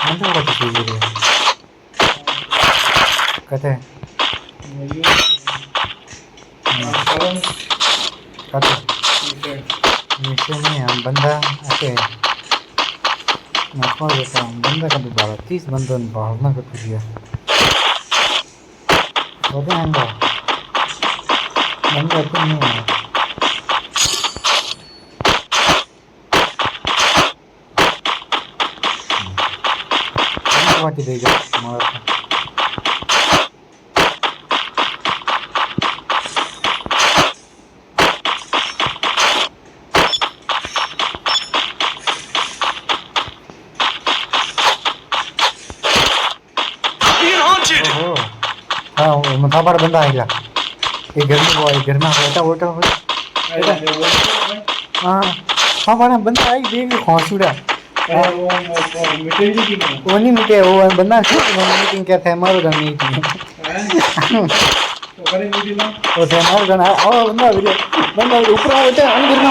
ಎಂತ ಕೊಡತ್ತಿದ್ದೀರಿ ಕತೆ कते विषय नहीं हम बंदा आके नॉर्मल देता हम बंदा कभी 30 बंदों ने भावना कर दिया होते हैं बंदा तो नहीं है बाकी देगा हमारा हाँ मथा पर बंदा आएगा ये घर में वो घर में बैठा बैठा हाँ हाँ बड़ा बंदा आई देख खोसुड़ा वो नहीं मिटे वो बंदा मीटिंग क्या था हमारे घर मीटिंग वो थे हमारे घर आओ बंदा ऊपर बैठा अंदर ना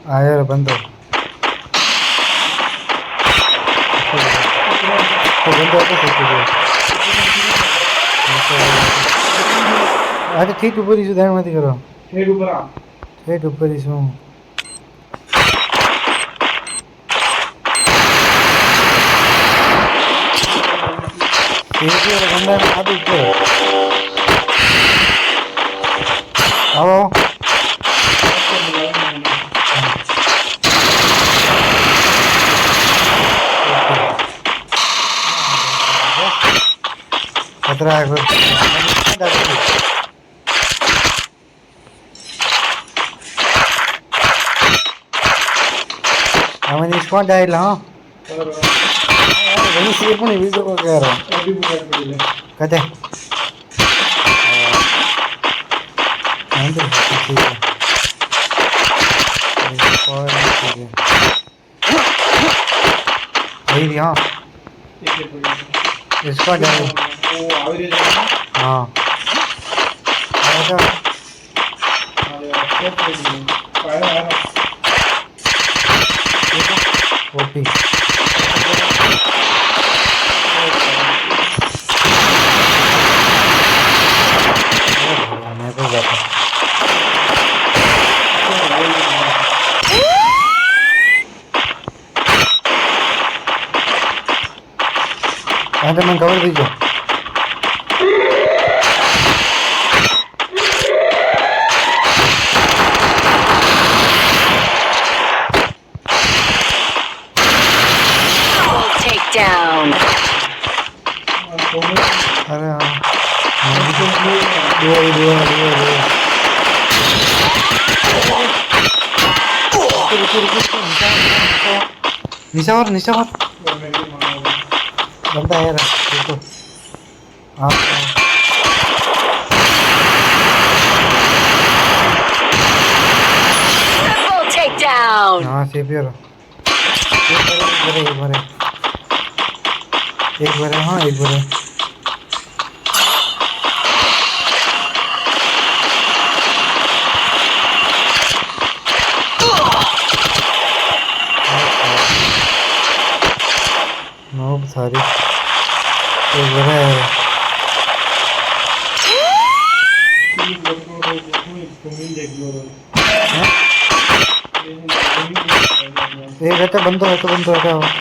आया बंदो अरे ठीक ऊपर ही ध्यान मत करो ठीक ऊपर ही सो बंदा हाथ ऊपर आओ खतरा है हमें इसको डाल हाँ वही सिर्फ नहीं वीडियो को कह रहा हूँ कहते वही हाँ इसको डाल हाँ ओपी मैं तो जाता मैं कवर दीजिए down. अरे हाँ निशा और बंदा है देखो हाँ Triple takedown. हाँ सेवियर एक बार हाँ एक बार नोब सारी एक बार है एक घंटा बंद हो